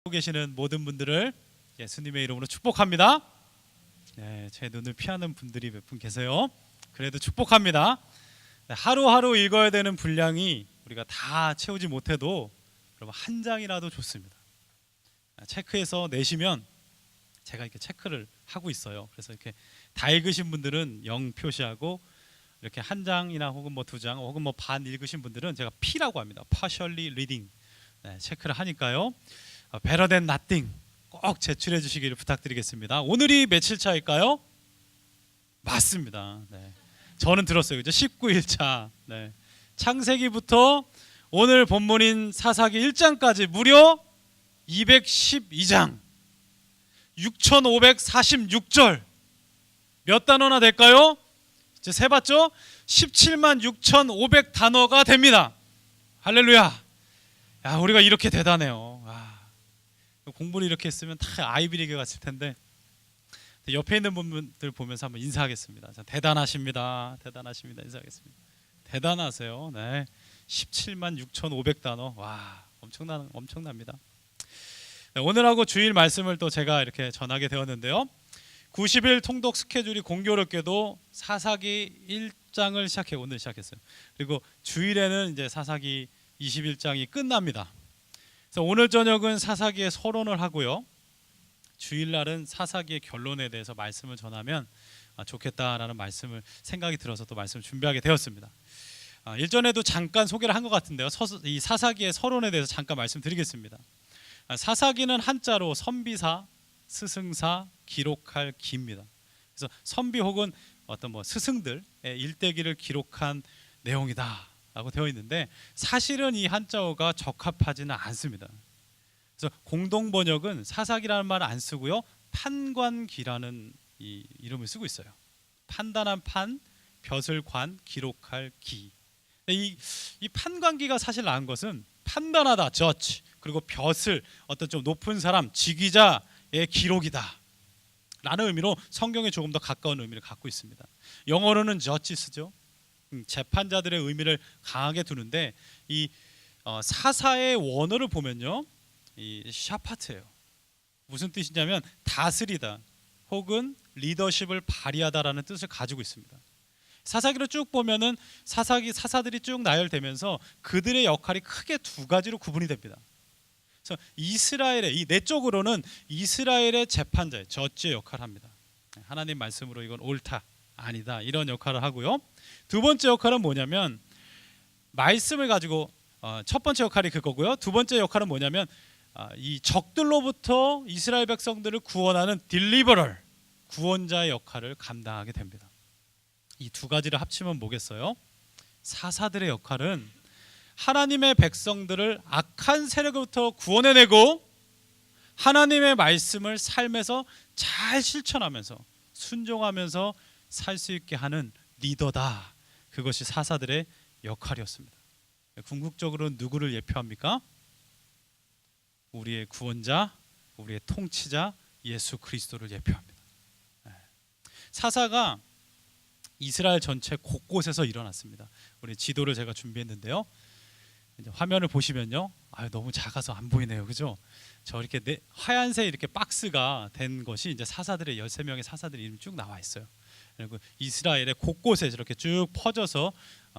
계시는 모든 분들을 예수님의 이름으로 축복합니다. 네, 제 눈을 피하는 분들이 몇 분 계세요. 그래도 축복합니다. 네, 하루하루 읽어야 되는 분량이 우리가 다 채우지 못해도 여러분 한 장이라도 좋습니다. 체크해서 내시면 제가 이렇게 체크를 하고 있어요. 그래서 이렇게 다 읽으신 분들은 0 표시하고 이렇게 한 장이나 혹은 뭐 2장 혹은 뭐 반 읽으신 분들은 제가 P라고 합니다. Partially reading. 네, 체크를 하니까요. Better than nothing 꼭 제출해 주시기를 부탁드리겠습니다. 오늘이 며칠 차일까요? 맞습니다. 네. 저는 들었어요. 그죠? 19일차. 네. 창세기부터 오늘 본문인 사사기 1장까지 무려 212장 6546절 몇 단어나 될까요? 이제 세봤죠? 17만 6,500 단어가 됩니다. 할렐루야. 야, 우리가 이렇게 대단해요. 공부를 이렇게 했으면 다 아이비리그 갔을 텐데 옆에 있는 분들 보면서 한번 인사하겠습니다. 자, 대단하십니다. 대단하십니다. 인사하겠습니다. 대단하세요. 네, 17만 6,500 단어. 와, 엄청납니다. 네, 오늘하고 주일 말씀을 또 제가 이렇게 전하게 되었는데요. 90일 통독 스케줄이 공교롭게도 사사기 1장을 오늘 시작했어요. 그리고 주일에는 이제 사사기 21장이 끝납니다. 그래서 오늘 저녁은 사사기의 서론을 하고요. 주일날은 사사기의 결론에 대해서 말씀을 전하면 좋겠다라는 말씀을 생각이 들어서 또 말씀을 준비하게 되었습니다. 일전에도 잠깐 소개를 한 것 같은데요. 이 사사기의 서론에 대해서 잠깐 말씀드리겠습니다. 사사기는 한자로 선비사, 스승사, 기록할 기입니다. 그래서 선비 혹은 어떤 뭐 스승들의 일대기를 기록한 내용이다 라고 되어 있는데 사실은 이 한자어가 적합하지는 않습니다. 그래서 공동 번역은 사사기라는 말을 안 쓰고요, 판관기라는 이 이름을 쓰고 있어요. 판단한 판, 벼슬 관, 기록할 기. 이 판관기가 사실 나은 것은 판단하다, judge, 그리고 벼슬, 어떤 좀 높은 사람, 지휘자의 기록이다 라는 의미로 성경에 조금 더 가까운 의미를 갖고 있습니다. 영어로는 judges죠. 재판자들의 의미를 강하게 두는데 이 사사의 원어를 보면요, 이 샤파트예요. 무슨 뜻이냐면 다스리다 혹은 리더십을 발휘하다라는 뜻을 가지고 있습니다. 사사기를 쭉 보면은 사사들이 쭉 나열되면서 그들의 역할이 크게 두 가지로 구분이 됩니다. 그래서 이스라엘의 이 내적으로는 이스라엘의 재판자의 저지의 역할을 합니다. 하나님 말씀으로 이건 옳다, 아니다 이런 역할을 하고요. 두 번째 역할은 뭐냐면 말씀을 가지고 첫 번째 역할이 그거고요. 두 번째 역할은 뭐냐면 이 적들로부터 이스라엘 백성들을 구원하는 딜리버럴, 구원자의 역할을 감당하게 됩니다. 이 두 가지를 합치면 뭐겠어요? 사사들의 역할은 하나님의 백성들을 악한 세력으로부터 구원해내고 하나님의 말씀을 삶에서 잘 실천하면서 순종하면서 살 수 있게 하는 리더다. 그것이 사사들의 역할이었습니다. 궁극적으로 누구를 예표합니까? 우리의 구원자, 우리의 통치자 예수 그리스도를 예표합니다. 사사가 이스라엘 전체 곳곳에서 일어났습니다. 우리 지도를 제가 준비했는데요. 이제 화면을 보시면요, 너무 작아서 안 보이네요, 그죠? 저 이렇게 하얀색 이렇게 박스가 된 것이 이제 사사들의 13명의 사사들의 이름이 쭉 나와 있어요. 그리고 이스라엘의 곳곳에 이렇게 쭉 퍼져서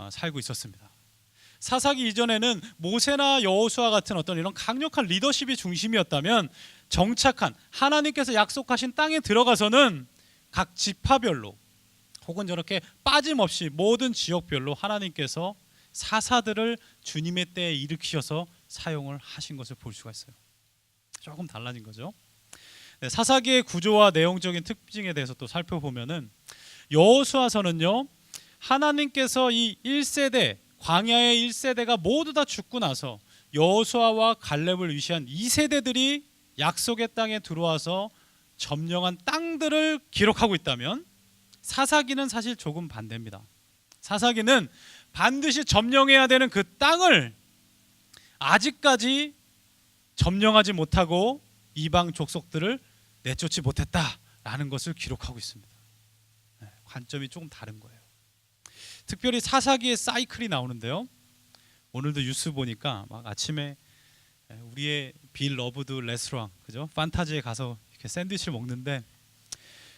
살고 있었습니다. 사사기 이전에는 모세나 여호수아 같은 어떤 이런 강력한 리더십이 중심이었다면 정착한 하나님께서 약속하신 땅에 들어가서는 각 지파별로 혹은 저렇게 빠짐없이 모든 지역별로 하나님께서 사사들을 주님의 때에 일으키셔서 사용을 하신 것을 볼 수가 있어요. 조금 달라진 거죠. 네, 사사기의 구조와 내용적인 특징에 대해서 또 살펴보면은 여호수아서는요, 하나님께서 이 1세대 광야의 1세대가 모두 다 죽고 나서 여호수아와 갈렙을 위시한 2세대들이 약속의 땅에 들어와서 점령한 땅들을 기록하고 있다면 사사기는 사실 조금 반대입니다. 사사기는 반드시 점령해야 되는 그 땅을 아직까지 점령하지 못하고 이방 족속들을 내쫓지 못했다라는 것을 기록하고 있습니다. 관점이 조금 다른 거예요. 특별히 사사기의 사이클이 나오는데요. 오늘도 뉴스 보니까 막 아침에 우리의 빌러브드 레스토랑, 그죠? 판타지에 가서 이렇게 샌드위치를 먹는데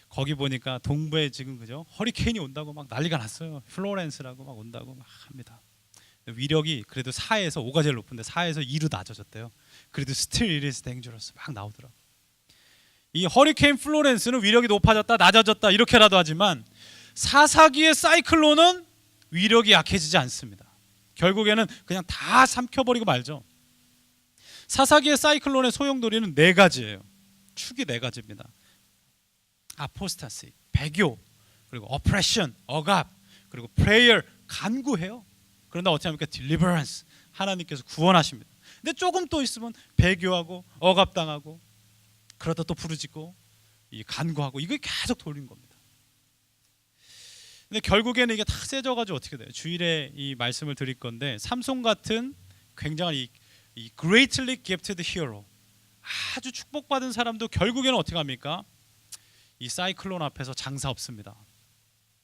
거기 보니까 동부에 지금, 그죠? 허리케인이 온다고 막 난리가 났어요. 플로렌스라고 막 온다고 막 합니다. 위력이 그래도 4에서 5가 제일 높은데 4에서 2로 낮아졌대요. 그래도 still it is dangerous 막 나오더라고. 이 허리케인 플로렌스는 위력이 높아졌다 낮아졌다 이렇게라도 하지만 사사기의 사이클론은 위력이 약해지지 않습니다. 결국에는 그냥 다 삼켜버리고 말죠. 사사기의 사이클론의 소용돌이는 4가지예요. 축이 4가지입니다. 아포스타시, 배교, 그리고 어프레션, 억압, 그리고 프레이어, 간구해요. 그런데 어떻게 합니까? 딜리버런스, 하나님께서 구원하십니다. 근데 조금 또 있으면 배교하고 억압당하고 그러다 또 부르짖고 이 간구하고 이게 계속 돌린 겁니다. 근데 결국에는 이게 다 세져가지고 어떻게 돼요? 주일에 이 말씀을 드릴 건데 삼손 같은 굉장한 이 greatly gifted hero, 아주 축복받은 사람도 결국에는 어떻게 합니까? 이 사이클론 앞에서 장사 없습니다.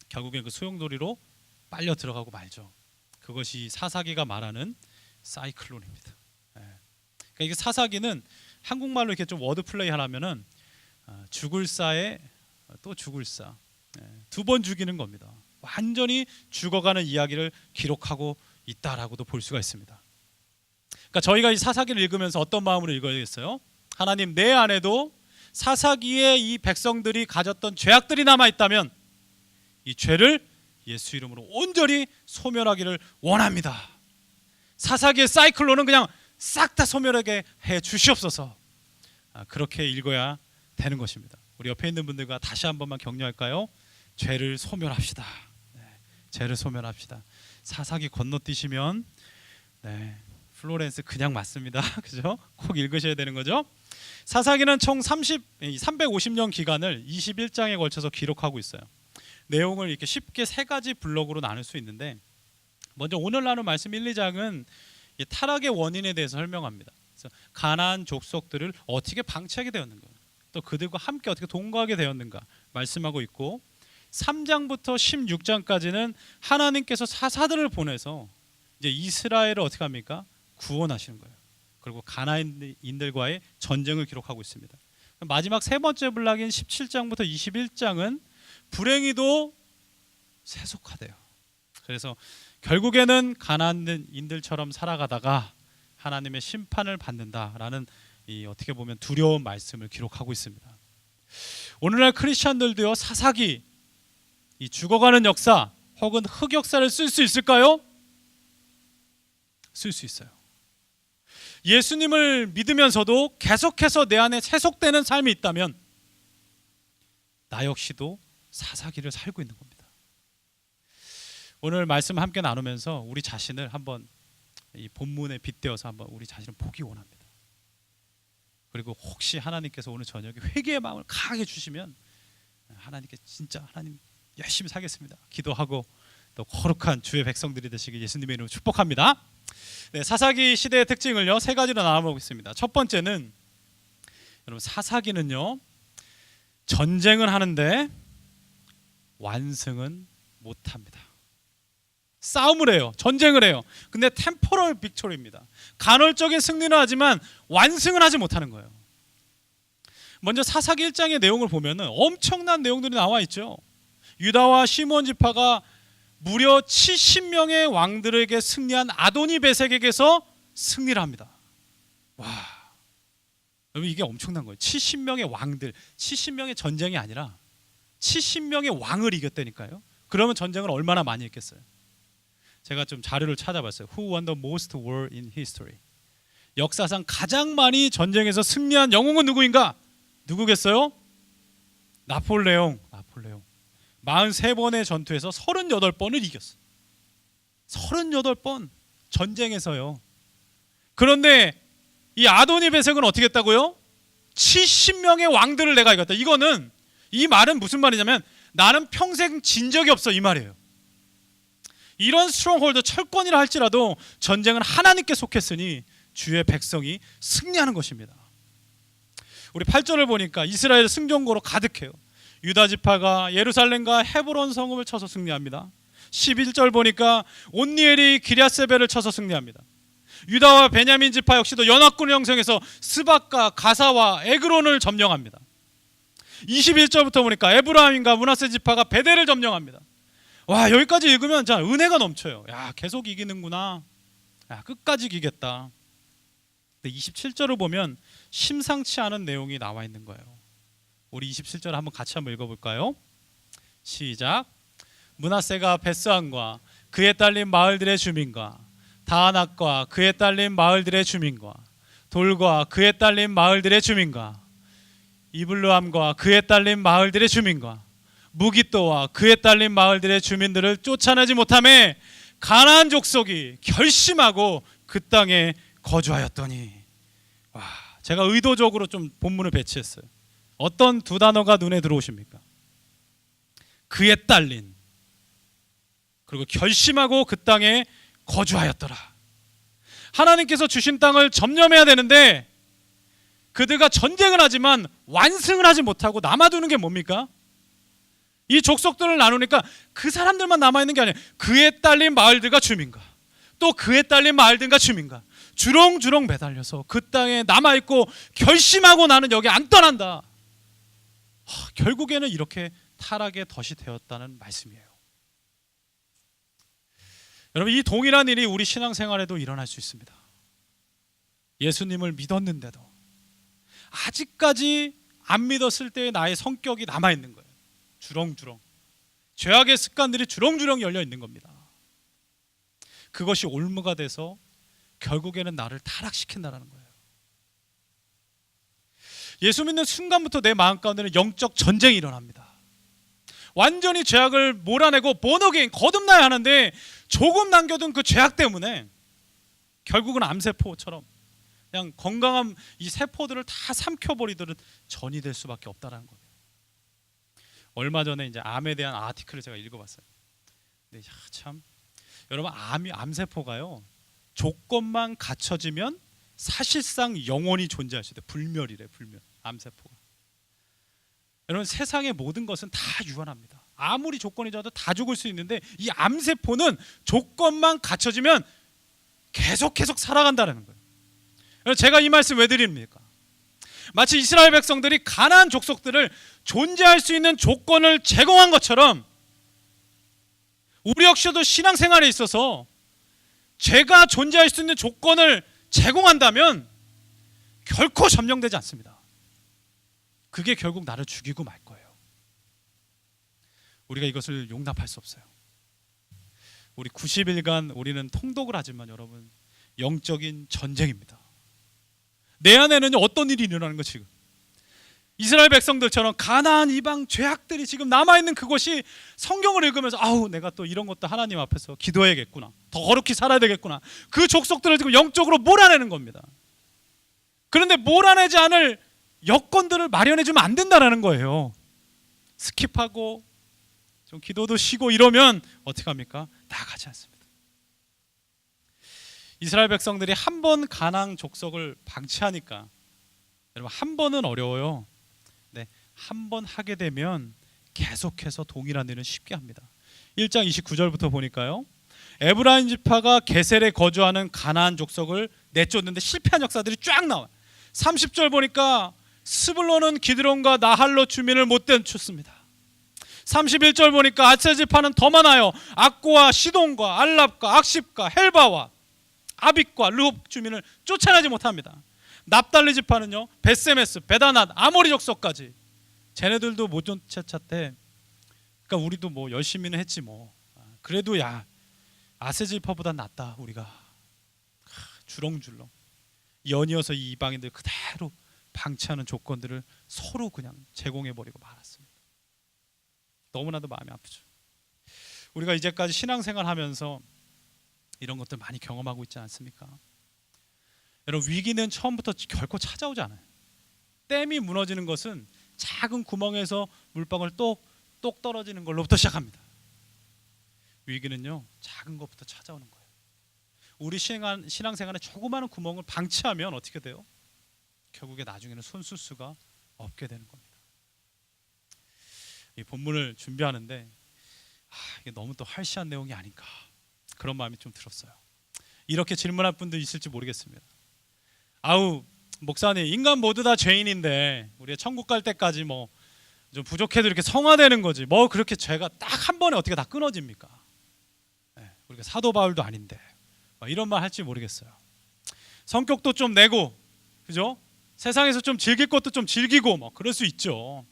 결국엔 그 소용돌이로 빨려 들어가고 말죠. 그것이 사사기가 말하는 사이클론입니다. 그러니까 이게 사사기는 한국말로 이렇게 좀 워드 플레이 하려면은 죽을 사에 또 죽을 사, 2번 죽이는 겁니다. 완전히 죽어가는 이야기를 기록하고 있다라고도 볼 수가 있습니다. 그러니까 저희가 이 사사기를 읽으면서 어떤 마음으로 읽어야겠어요? 하나님, 내 안에도 사사기에 이 백성들이 가졌던 죄악들이 남아 있다면 이 죄를 예수 이름으로 온전히 소멸하기를 원합니다. 사사기의 사이클론은 그냥 싹 다 소멸하게 해 주시옵소서. 그렇게 읽어야 되는 것입니다. 우리 옆에 있는 분들과 다시 한 번만 격려할까요? 죄를 소멸합시다. 죄를 소멸합시다. 사사기 건너뛰시면 플로렌스 그냥 맞습니다. 그죠? 꼭 읽으셔야 되는 거죠. 사사기는 총 350년 기간을 21장에 걸쳐서 기록하고 있어요. 내용을 이렇게 쉽게 3가지 블록으로 나눌 수 있는데, 먼저 오늘 나눌 말씀 1, 2장은 타락의 원인에 대해서 설명합니다. 그래서 가나안 족속들을 어떻게 방치하게 되었는가, 또 그들과 함께 어떻게 동거하게 되었는가 말씀하고 있고, 3장부터 16장까지는 하나님께서 사사들을 보내서 이제 이스라엘을 어떻게 합니까? 구원하시는 거예요. 그리고 가나안인들과의 전쟁을 기록하고 있습니다. 마지막 3번째 블락인 17장부터 21장은 불행히도 세속화돼요. 그래서 결국에는 가나안인들처럼 살아가다가 하나님의 심판을 받는다라는 이 어떻게 보면 두려운 말씀을 기록하고 있습니다. 오늘날 크리스천들도요, 사사기, 이 죽어가는 역사 혹은 흑역사를 쓸 수 있을까요? 쓸 수 있어요. 예수님을 믿으면서도 계속해서 내 안에 세속되는 삶이 있다면 나 역시도 사사기를 살고 있는 겁니다. 오늘 말씀 함께 나누면서 우리 자신을 한번 이 본문에 빗대어서 한번 우리 자신을 보기 원합니다. 그리고 혹시 하나님께서 오늘 저녁에 회개의 마음을 강하게 주시면 하나님께 진짜 하나님 열심히 살겠습니다 기도하고 또 거룩한 주의 백성들이 되시길 예수님의 이름으로 축복합니다. 사사기 시대의 특징을요 3가지로 나눠보겠습니다. 첫 번째는, 여러분, 사사기는요 전쟁을 하는데 완승은 못합니다. 싸움을 해요, 전쟁을 해요. 근데 템포럴 빅토리입니다. 간헐적인 승리는 하지만 완승은 하지 못하는 거예요. 먼저 사사기 1장의 내용을 보면은 엄청난 내용들이 나와 있죠. 유다와 시므온 지파가 무려 70명의 왕들에게 승리한 아도니베섹에게서 승리를 합니다. 와, 여러분, 이게 엄청난 거예요. 70명의 왕들, 70명의 전쟁이 아니라 70명의 왕을 이겼다니까요. 그러면 전쟁을 얼마나 많이 했겠어요. 제가 좀 자료를 찾아봤어요. Who won the most war in history? 역사상 가장 많이 전쟁에서 승리한 영웅은 누구인가? 누구겠어요? 나폴레옹. 43번의 전투에서 38번을 이겼어. 38번 전쟁에서요. 그런데 이 아도니베섹은 어떻게 했다고요? 70명의 왕들을 내가 이겼다. 이거는, 이 말은 무슨 말이냐면 나는 평생 진 적이 없어, 이 말이에요. 이런 스트롱홀드, 철권이라 할지라도 전쟁은 하나님께 속했으니 주의 백성이 승리하는 것입니다. 우리 8절을 보니까 이스라엘 승전고로 가득해요. 유다 지파가 예루살렘과 헤브론 성읍을 쳐서 승리합니다. 11절 보니까 온니엘이 기랴세벨을 쳐서 승리합니다. 유다와 베냐민 지파 역시도 연합군을 형성해서 스박과 가사와 에그론을 점령합니다. 21절부터 보니까 에브라임과 므낫세 지파가 베델을 점령합니다. 와, 여기까지 읽으면 자, 은혜가 넘쳐요. 야, 계속 이기는구나. 야, 끝까지 이기겠다. 근데 27절을 보면 심상치 않은 내용이 나와 있는 거예요. 우리 27절 한번 같이 한번 읽어볼까요? 시작. 므낫세가 베스안과 그에 딸린 마을들의 주민과 다아낙과 그에 딸린 마을들의 주민과 돌과 그에 딸린 마을들의 주민과 이블루함과 그에 딸린 마을들의 주민과 무깃도와 그에 딸린 마을들의 주민들을 쫓아내지 못하며 가나안 족속이 결심하고 그 땅에 거주하였더니. 와, 제가 의도적으로 좀 본문을 배치했어요. 어떤 두 단어가 눈에 들어오십니까? 그에 딸린, 그리고 결심하고 그 땅에 거주하였더라. 하나님께서 주신 땅을 점령해야 되는데 그들과 전쟁을 하지만 완승을 하지 못하고 남아두는 게 뭡니까? 이 족속들을 나누니까 그 사람들만 남아있는 게 아니에요. 그에 딸린 마을들과 주민과 또 그에 딸린 마을들과 주민과 주렁주렁 매달려서 그 땅에 남아있고 결심하고 나는 여기 안 떠난다. 결국에는 이렇게 타락의 덫이 되었다는 말씀이에요. 여러분, 이 동일한 일이 우리 신앙생활에도 일어날 수 있습니다. 예수님을 믿었는데도 아직까지 안 믿었을 때의 나의 성격이 남아있는 거예요. 주렁주렁 죄악의 습관들이 주렁주렁 열려 있는 겁니다. 그것이 올무가 돼서 결국에는 나를 타락시킨다는 거예요. 예수 믿는 순간부터 내 마음 가운데는 영적 전쟁이 일어납니다. 완전히 죄악을 몰아내고 본어게인 거듭나야 하는데 조금 남겨둔 그 죄악 때문에 결국은 암세포처럼 그냥 건강한 이 세포들을 다 삼켜버리듯 전이 될 수밖에 없다는 거예요. 얼마 전에 이제 암에 대한 아티클을 제가 읽어봤어요. 근데 참 여러분, 암세포가요 조건만 갖춰지면 사실상 영원히 존재할 수 있대요. 불멸이래, 불멸. 암세포가. 여러분, 세상의 모든 것은 다 유한합니다. 아무리 조건이 좋아도 다 죽을 수 있는데 이 암세포는 조건만 갖춰지면 계속 살아간다는 거예요. 여러분, 제가 이 말씀 왜 드립니까? 마치 이스라엘 백성들이 가나안 족속들을 존재할 수 있는 조건을 제공한 것처럼 우리 역시도 신앙생활에 있어서 죄가 존재할 수 있는 조건을 제공한다면 결코 점령되지 않습니다. 그게 결국 나를 죽이고 말 거예요. 우리가 이것을 용납할 수 없어요. 우리 90일간 우리는 통독을 하지만 여러분, 영적인 전쟁입니다. 내 안에는 어떤 일이 일어나는 거 지금? 이스라엘 백성들처럼 가나안 이방 죄악들이 지금 남아있는 그것이 성경을 읽으면서 아우, 내가 또 이런 것도 하나님 앞에서 기도해야겠구나, 더 거룩히 살아야 되겠구나, 그 족속들을 지금 영적으로 몰아내는 겁니다. 그런데 몰아내지 않을 여건들을 마련해주면 안 된다는 거예요. 스킵하고 좀 기도도 쉬고 이러면 어떻게 합니까? 나가지 않습니다. 이스라엘 백성들이 한 번 가나안 족속을 방치하니까 여러분, 한 번은 어려워요. 네, 한 번 하게 되면 계속해서 동일한 일은 쉽게 합니다. 1장 29절부터 보니까요, 에브라임 지파가 게셀에 거주하는 가나안 족속을 내쫓는데 실패한 역사들이 쫙 나와요. 30절 보니까 스불론은 기드론과 나할로 주민을 못 내쫓습니다. 31절 보니까 아세 지파는 더 많아요. 악고와 시돈과 알랍과 악십과 헬바와 아빅과 르홉 주민을 쫓아내지 못합니다. 납달리 지파는요, 베세메스, 베다낫, 아모리 족속까지 쟤네들도 못 쫓아찼대. 그러니까 우리도 뭐 열심히는 했지 뭐. 그래도 야, 아세 지파보다 낫다 우리가. 주렁주렁 연이어서 이 이방인들 그대로 방치하는 조건들을 서로 그냥 제공해버리고 말았습니다. 너무나도 마음이 아프죠. 우리가 이제까지 신앙생활하면서 이런 것들 많이 경험하고 있지 않습니까? 여러분, 위기는 처음부터 결코 찾아오지 않아요. 댐이 무너지는 것은 작은 구멍에서 물방울 똑 떨어지는 걸로부터 시작합니다. 위기는요, 작은 것부터 찾아오는 거예요. 우리 신앙생활에 조그마한 구멍을 방치하면 어떻게 돼요? 결국에 나중에는 손 쓸 수가 없게 되는 겁니다. 이 본문을 준비하는데 이게 너무 또 할시한 내용이 아닌가, 그런 마음이 좀 들었어요. 이렇게 질문할 분도 있을지 모르겠습니다. 아우 목사님, 인간 모두 다 죄인인데 우리가 천국 갈 때까지 뭐 좀 부족해도 이렇게 성화되는 거지 뭐 그렇게 죄가 딱 한 번에 어떻게 다 끊어집니까? 우리가 사도 바울도 아닌데 이런 말 할지 모르겠어요. 성격도 좀 내고, 그죠? 세상에서 좀 즐길 것도 좀 즐기고 뭐 그럴 수 있죠.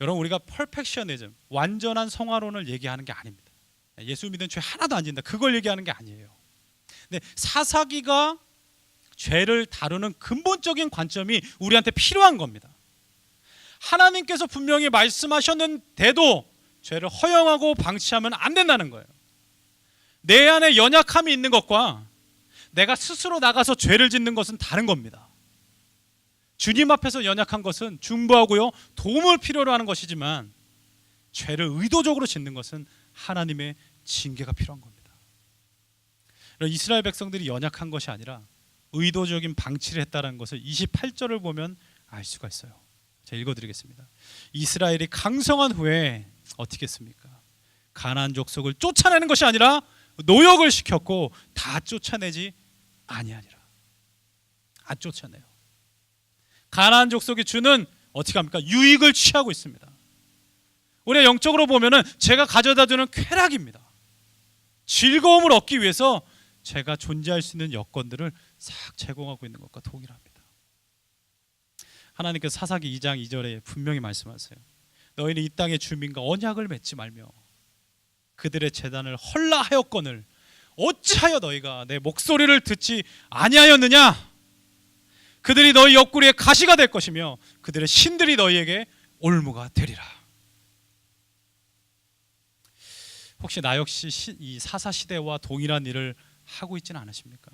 여러분, 우리가 퍼펙셔니즘, 완전한 성화론을 얘기하는 게 아닙니다. 예수 믿는 죄 하나도 안 진다, 그걸 얘기하는 게 아니에요. 근데 사사기가 죄를 다루는 근본적인 관점이 우리한테 필요한 겁니다. 하나님께서 분명히 말씀하셨는데도 죄를 허용하고 방치하면 안 된다는 거예요. 내 안에 연약함이 있는 것과 내가 스스로 나가서 죄를 짓는 것은 다른 겁니다. 주님 앞에서 연약한 것은 중보하고요, 도움을 필요로 하는 것이지만 죄를 의도적으로 짓는 것은 하나님의 징계가 필요한 겁니다. 이스라엘 백성들이 연약한 것이 아니라 의도적인 방치를 했다는 것을 28절을 보면 알 수가 있어요. 제가 읽어드리겠습니다. 이스라엘이 강성한 후에 어떻게 했습니까? 가나안 족속을 쫓아내는 것이 아니라 노역을 시켰고 다 쫓아내지 아니하니라. 안 쫓아내요. 가나안 족속이 주는 어떻게 합니까? 유익을 취하고 있습니다. 우리가 영적으로 보면은 제가 가져다주는 쾌락입니다. 즐거움을 얻기 위해서 제가 존재할 수 있는 여건들을 싹 제공하고 있는 것과 동일합니다. 하나님께서 사사기 2장 2절에 분명히 말씀하세요. 너희는 이 땅의 주민과 언약을 맺지 말며 그들의 제단을 헐라하였거늘 어찌하여 너희가 내 목소리를 듣지 아니하였느냐? 그들이 너희 옆구리에 가시가 될 것이며 그들의 신들이 너희에게 올무가 되리라. 혹시 나 역시 이 사사 시대와 동일한 일을 하고 있지는 않으십니까?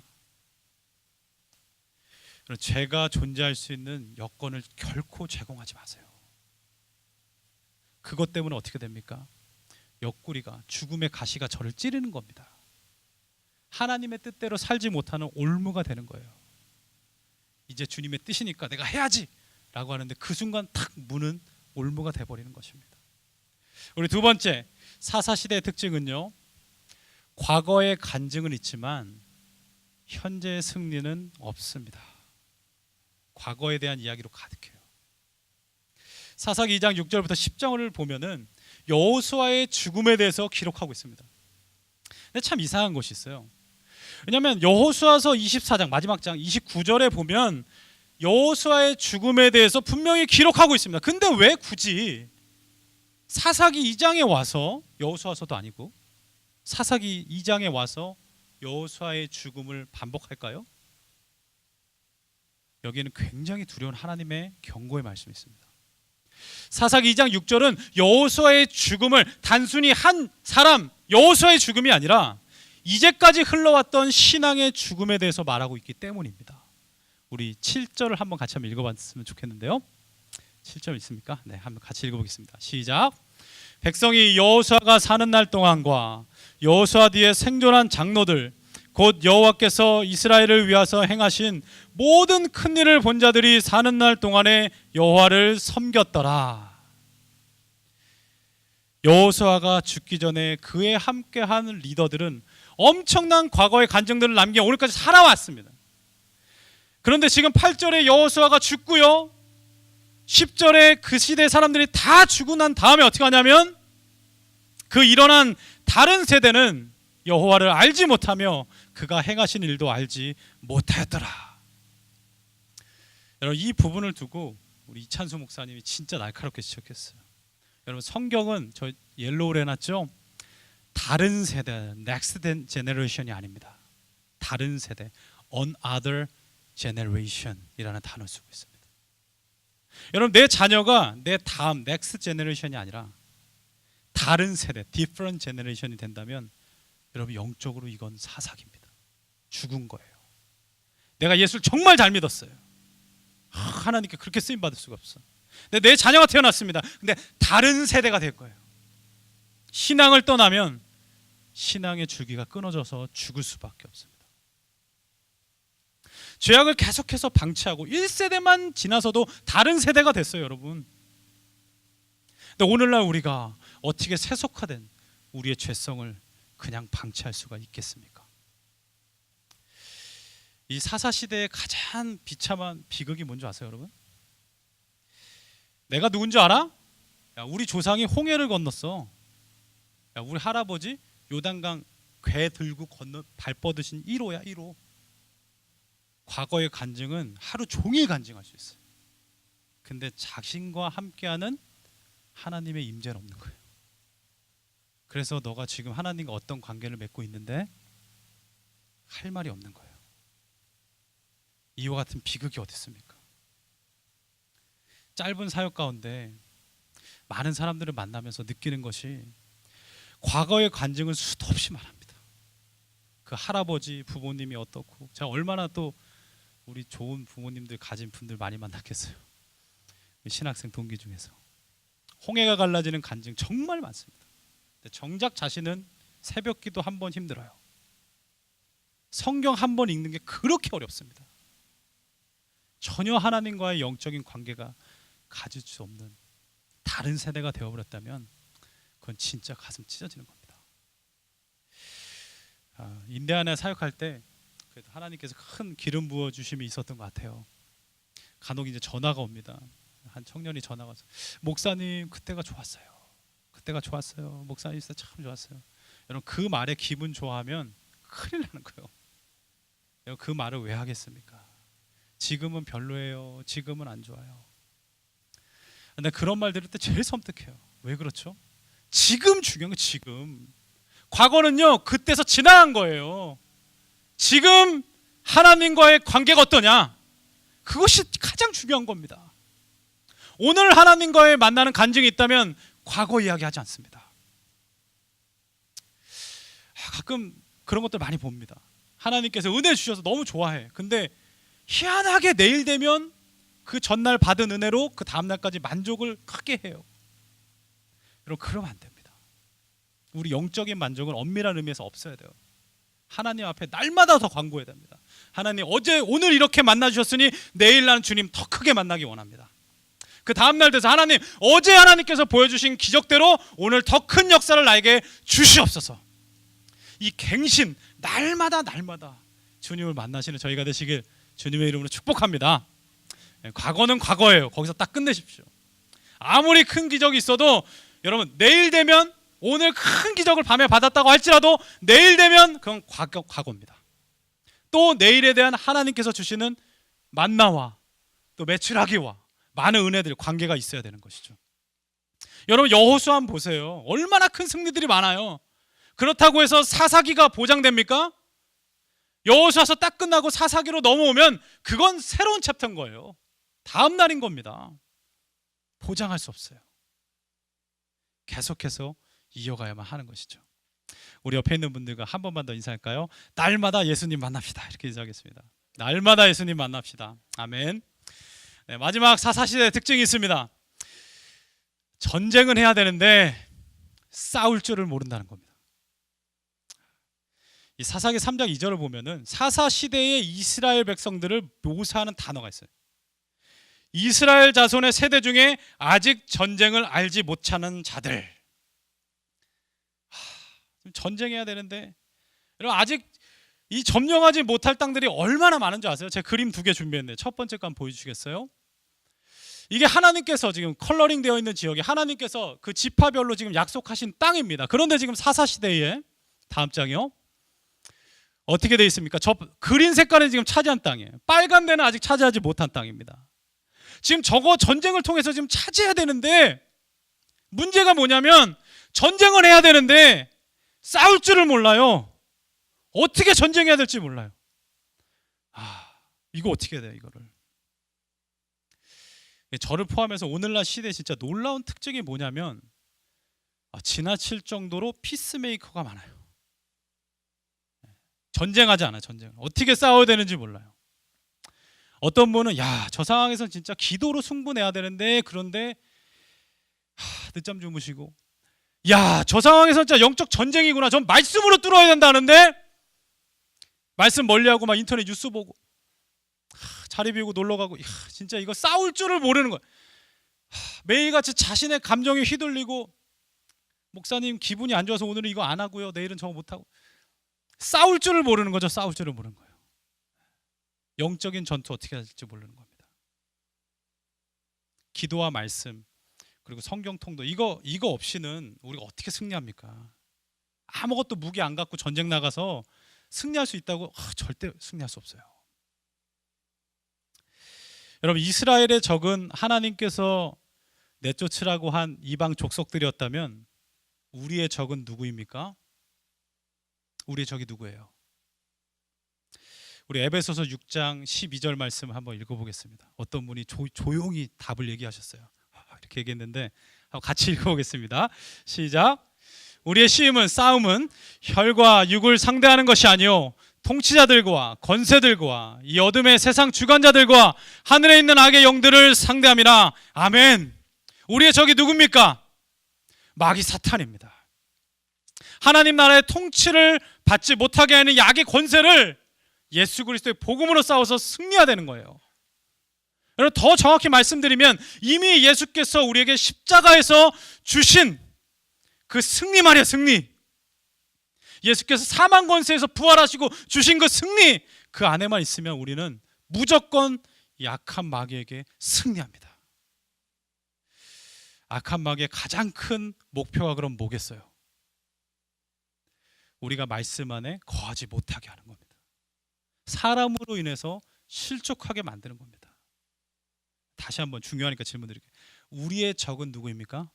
죄가 존재할 수 있는 여건을 결코 제공하지 마세요. 그것 때문에 어떻게 됩니까? 옆구리가, 죽음의 가시가 저를 찌르는 겁니다. 하나님의 뜻대로 살지 못하는 올무가 되는 거예요. 이제 주님의 뜻이니까 내가 해야지 라고 하는데 그 순간 탁 무는 올무가 돼버리는 것입니다. 우리 두 번째, 사사시대의 특징은요, 과거의 간증은 있지만 현재의 승리는 없습니다. 과거에 대한 이야기로 가득해요. 사사기 2장 6절부터 10절을 보면은 여호수아의 죽음에 대해서 기록하고 있습니다. 근데 참 이상한 것이 있어요. 왜냐하면 여호수아서 24장 마지막 장 29절에 보면 여호수아의 죽음에 대해서 분명히 기록하고 있습니다. 근데 왜 굳이 사사기 2장에 와서, 여호수아서도 아니고 사사기 2장에 와서 여호수아의 죽음을 반복할까요? 여기에는 굉장히 두려운 하나님의 경고의 말씀이 있습니다. 사사기 2장 6절은 여호수아의 죽음을 단순히 한 사람 여호수아의 죽음이 아니라 이제까지 흘러왔던 신앙의 죽음에 대해서 말하고 있기 때문입니다. 우리 7절을 한번 같이 한번 읽어봤으면 좋겠는데요. 7절 있습니까? 네, 한번 같이 읽어보겠습니다. 시작. 백성이 여호수아가 사는 날 동안과 여호수아 뒤에 생존한 장로들 곧 여호와께서 이스라엘을 위하여 행하신 모든 큰 일을 본 자들이 사는 날 동안에 여호와를 섬겼더라. 여호수아가 죽기 전에 그에 함께한 리더들은 엄청난 과거의 간증들을 남겨 오늘까지 살아왔습니다. 그런데 지금 8절에 여호수아가 죽고요, 10절에 그 시대 사람들이 다 죽고 난 다음에 어떻게 하냐면 그 일어난 다른 세대는 여호와를 알지 못하며 그가 행하신 일도 알지 못하였더라. 여러분, 이 부분을 두고 우리 이찬수 목사님이 진짜 날카롭게 지적했어요. 여러분, 성경은 저 옐로우로 해놨죠? 다른 세대, next generation이 아닙니다. 다른 세대, another generation이라는 단어를 쓰고 있습니다. 여러분, 내 자녀가 내 다음 next generation이 아니라 다른 세대, different generation이 된다면 여러분, 영적으로 이건 사사기입니다. 죽은 거예요. 내가 예수를 정말 잘 믿었어요. 하나님께 그렇게 쓰임 받을 수가 없어. 근데 내 자녀가 태어났습니다. 근데 다른 세대가 될 거예요. 신앙을 떠나면 신앙의 줄기가 끊어져서 죽을 수밖에 없습니다. 죄악을 계속해서 방치하고 1세대만 지나서도 다른 세대가 됐어요, 여러분. 근데 오늘날 우리가 어떻게 세속화된 우리의 죄성을 그냥 방치할 수가 있겠습니까? 이 사사시대의 가장 비참한 비극이 뭔지 아세요, 여러분? 내가 누군지 알아? 야, 우리 조상이 홍해를 건넜어. 야, 우리 할아버지 요단강 궤 들고 건너 발 뻗으신 1호야, 1호. 과거의 간증은 하루 종일 간증할 수 있어요. 근데 자신과 함께하는 하나님의 임재는 없는 거예요. 그래서 너가 지금 하나님과 어떤 관계를 맺고 있는데 할 말이 없는 거예요. 이와 같은 비극이 어디 있습니까? 짧은 사역 가운데 많은 사람들을 만나면서 느끼는 것이 과거의 간증을 수도 없이 말합니다. 그 할아버지 부모님이 어떻고, 제가 얼마나 또 우리 좋은 부모님들 가진 분들 많이 만났겠어요. 신학생 동기 중에서 홍해가 갈라지는 간증 정말 많습니다. 근데 정작 자신은 새벽기도 한 번 힘들어요. 성경 한 번 읽는 게 그렇게 어렵습니다. 전혀 하나님과의 영적인 관계가 가질 수 없는 다른 세대가 되어버렸다면 그건 진짜 가슴 찢어지는 겁니다. 인디아나에 사역할 때 그래도 하나님께서 큰 기름 부어 주심이 있었던 것 같아요. 간혹 이제 전화가 옵니다. 한 청년이 전화가 와서 목사님 그때가 좋았어요. 그때가 좋았어요. 목사님 진짜 참 좋았어요. 여러분 그 말에 기분 좋아하면 큰일 나는 거예요. 여러분 그 말을 왜 하겠습니까? 지금은 별로예요. 지금은 안 좋아요. 근데 그런 말 들을 때 제일 섬뜩해요. 왜 그렇죠? 지금 중요한 건 지금. 과거는요 그때서 지나간 거예요. 지금 하나님과의 관계가 어떠냐? 그것이 가장 중요한 겁니다. 오늘 하나님과의 만나는 간증이 있다면 과거 이야기하지 않습니다. 가끔 그런 것들 많이 봅니다. 하나님께서 은혜 주셔서 너무 좋아해. 근데 희한하게 내일 되면 그 전날 받은 은혜로 그 다음날까지 만족을 크게 해요. 여러분 그러면 안 됩니다. 우리 영적인 만족은 엄밀한 의미에서 없어야 돼요. 하나님 앞에 날마다 더 간구해야 됩니다. 하나님 어제 오늘 이렇게 만나주셨으니 내일 나는 주님 더 크게 만나기 원합니다. 그 다음날 돼서 하나님 어제 하나님께서 보여주신 기적대로 오늘 더 큰 역사를 나에게 주시옵소서. 이 갱신 날마다 주님을 만나시는 저희가 되시길 주님의 이름으로 축복합니다. 과거는 과거예요. 거기서 딱 끝내십시오. 아무리 큰 기적이 있어도 여러분 내일 되면 오늘 큰 기적을 밤에 받았다고 할지라도 내일 되면 그건 과거입니다. 또 내일에 대한 하나님께서 주시는 만나와 또 매출하기와 많은 은혜들 관계가 있어야 되는 것이죠. 여러분 여호수아 한번 보세요. 얼마나 큰 승리들이 많아요. 그렇다고 해서 사사기가 보장됩니까? 여호수아서 딱 끝나고 사사기로 넘어오면 그건 새로운 챕터인 거예요. 다음 날인 겁니다. 보장할 수 없어요. 계속해서 이어가야만 하는 것이죠. 우리 옆에 있는 분들과 한 번만 더 인사할까요? 날마다 예수님 만납시다. 이렇게 인사하겠습니다. 날마다 예수님 만납시다. 아멘. 네, 마지막 사사시대의 특징이 있습니다. 전쟁은 해야 되는데 싸울 줄을 모른다는 겁니다. 이 사사기 3장 2절을 보면은 사사시대의 이스라엘 백성들을 묘사하는 단어가 있어요. 이스라엘 자손의 세대 중에 아직 전쟁을 알지 못하는 자들. 전쟁해야 되는데 여러분 아직 이 점령하지 못할 땅들이 얼마나 많은지 아세요? 제가 그림 2개 준비했는데 첫 번째 거 한번 보여주시겠어요? 이게 하나님께서 지금 컬러링 되어 있는 지역이 하나님께서 그 지파별로 지금 약속하신 땅입니다. 그런데 지금 사사시대에 다음 장이요. 어떻게 되어 있습니까? 저 그린 색깔은 지금 차지한 땅이에요. 빨간 데는 아직 차지하지 못한 땅입니다. 지금 저거 전쟁을 통해서 지금 차지해야 되는데 문제가 뭐냐면 전쟁을 해야 되는데 싸울 줄을 몰라요. 어떻게 전쟁해야 될지 몰라요. 이거 어떻게 해야 돼요, 이거를. 저를 포함해서 오늘날 시대에 진짜 놀라운 특징이 뭐냐면 지나칠 정도로 피스메이커가 많아요. 전쟁하지 않아요. 전쟁. 어떻게 싸워야 되는지 몰라요. 어떤 분은 저 상황에서 진짜 기도로 승부내야 되는데 그런데 늦잠 주무시고 저 상황에서 진짜 영적 전쟁이구나. 전 말씀으로 뚫어야 된다는데 말씀 멀리하고 막 인터넷 뉴스 보고 자리 비우고 놀러 가고 진짜 이거 싸울 줄을 모르는 거야. 매일같이 자신의 감정에 휘둘리고 목사님 기분이 안 좋아서 오늘은 이거 안 하고요, 내일은 저거 못 하고. 싸울 줄을 모르는 거죠. 싸울 줄을 모르는 거예요. 영적인 전투 어떻게 할지 모르는 겁니다. 기도와 말씀 그리고 성경 통도 이거 없이는 우리가 어떻게 승리합니까? 아무것도 무기 안 갖고 전쟁 나가서 승리할 수 있다고? 절대 승리할 수 없어요. 여러분, 이스라엘의 적은 하나님께서 내쫓으라고 한 이방 족속들이었다면 우리의 적은 누구입니까? 우리의 적이 누구예요? 우리 에베소서 6장 12절 말씀 한번 읽어보겠습니다. 어떤 분이 조용히 답을 얘기하셨어요. 이렇게 얘기했는데 같이 읽어보겠습니다. 시작. 우리의 싸움은 혈과 육을 상대하는 것이 아니요 통치자들과 권세들과 이 어둠의 세상 주관자들과 하늘에 있는 악의 영들을 상대함이라. 아멘. 우리의 적이 누굽니까? 마귀 사탄입니다. 하나님 나라의 통치를 받지 못하게 하는 이 악의 권세를 예수 그리스도의 복음으로 싸워서 승리해야 되는 거예요. 여러분, 더 정확히 말씀드리면 이미 예수께서 우리에게 십자가에서 주신 그 승리 말이에요. 승리. 예수께서 사망 권세에서 부활하시고 주신 그 승리, 그 안에만 있으면 우리는 무조건 약한 마귀에게 승리합니다. 악한 마귀의 가장 큰 목표가 그럼 뭐겠어요? 우리가 말씀 안에 거하지 못하게 하는 겁니다. 사람으로 인해서 실족하게 만드는 겁니다. 다시 한번 중요하니까 질문 드릴게요. 우리의 적은 누구입니까?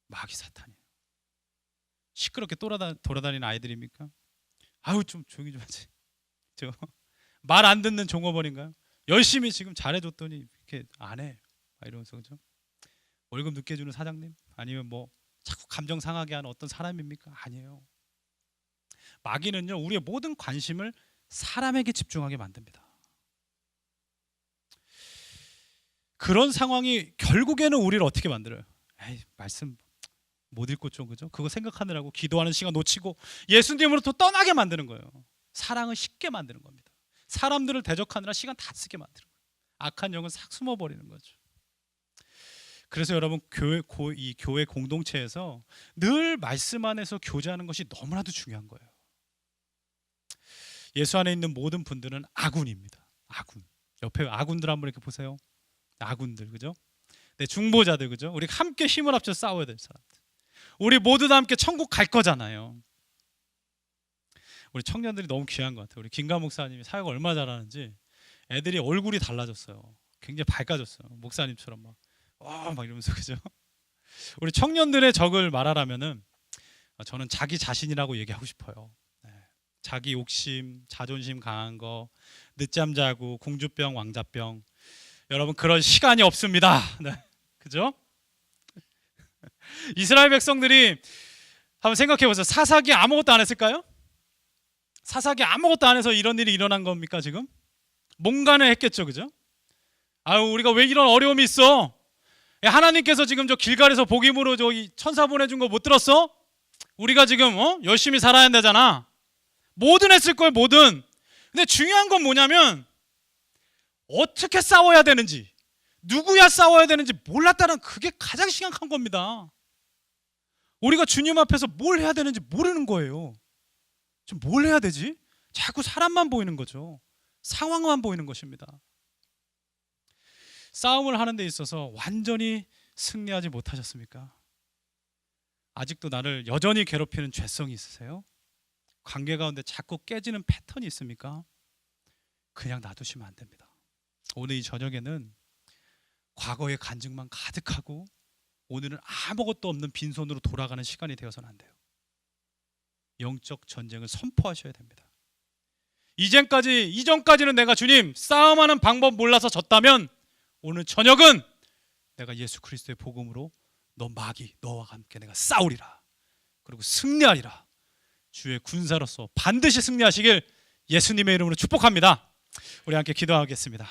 마귀 사탄이에요. 시끄럽게 돌아다니는 아이들입니까? 아유, 좀 조용히 좀 하지. 말 안 듣는 종업원인가요? 열심히 지금 잘해줬더니 이렇게 안 해. 이러면서, 그죠? 월급 늦게 주는 사장님? 아니면 뭐 자꾸 감정 상하게 하는 어떤 사람입니까? 아니에요. 마귀는요, 우리의 모든 관심을 사람에게 집중하게 만듭니다. 그런 상황이 결국에는 우리를 어떻게 만들어요? 에이, 말씀 못 읽고 좀, 그죠? 그거 생각하느라고 기도하는 시간 놓치고 예수님으로부터 떠나게 만드는 거예요. 사랑을 쉽게 만드는 겁니다. 사람들을 대적하느라 시간 다 쓰게 만드는 거예요. 악한 영은 싹 숨어버리는 거죠. 그래서 여러분, 이 교회 공동체에서 늘 말씀 안에서 교제하는 것이 너무나도 중요한 거예요. 예수 안에 있는 모든 분들은 아군입니다. 아군. 옆에 아군들 한번 이렇게 보세요. 아군들, 그죠? 네, 중보자들, 그죠? 우리 함께 힘을 합쳐 싸워야 될 사람들. 우리 모두 다 함께 천국 갈 거잖아요. 우리 청년들이 너무 귀한 것 같아요. 우리 김가 목사님이 사역 얼마나 잘하는지 애들이 얼굴이 달라졌어요. 굉장히 밝아졌어요. 목사님처럼 막 이러면서, 그죠? 우리 청년들의 적을 말하라면은 저는 자기 자신이라고 얘기하고 싶어요. 네. 자기 욕심, 자존심 강한 거, 늦잠 자고 공주병, 왕자병. 여러분, 그런 시간이 없습니다. 네. 그죠? 이스라엘 백성들이 한번 생각해 보세요. 사사기 아무것도 안 했을까요? 사사기 아무것도 안 해서 이런 일이 일어난 겁니까 지금? 뭔가는 했겠죠, 그죠? 아유, 우리가 왜 이런 어려움이 있어? 하나님께서 지금 저 길갈에서 복임으로 저기 천사 보내준 거 못 들었어? 우리가 지금 열심히 살아야 된다잖아. 뭐든 했을 거예요, 뭐든. 근데 중요한 건 뭐냐면 어떻게 싸워야 되는지, 누구야 싸워야 되는지 몰랐다는 그게 가장 심각한 겁니다. 우리가 주님 앞에서 뭘 해야 되는지 모르는 거예요. 지금 뭘 해야 되지? 자꾸 사람만 보이는 거죠. 상황만 보이는 것입니다. 싸움을 하는 데 있어서 완전히 승리하지 못하셨습니까? 아직도 나를 여전히 괴롭히는 죄성이 있으세요? 관계 가운데 자꾸 깨지는 패턴이 있습니까? 그냥 놔두시면 안 됩니다. 오늘 이 저녁에는 과거의 간증만 가득하고 오늘은 아무것도 없는 빈손으로 돌아가는 시간이 되어서는 안 돼요. 영적 전쟁을 선포하셔야 됩니다. 이전까지는 내가 주님 싸움하는 방법 몰라서 졌다면 오늘 저녁은 내가 예수 그리스도의 복음으로 너 마귀 너와 함께 내가 싸우리라. 그리고 승리하리라. 주의 군사로서 반드시 승리하시길 예수님의 이름으로 축복합니다. 우리 함께 기도하겠습니다.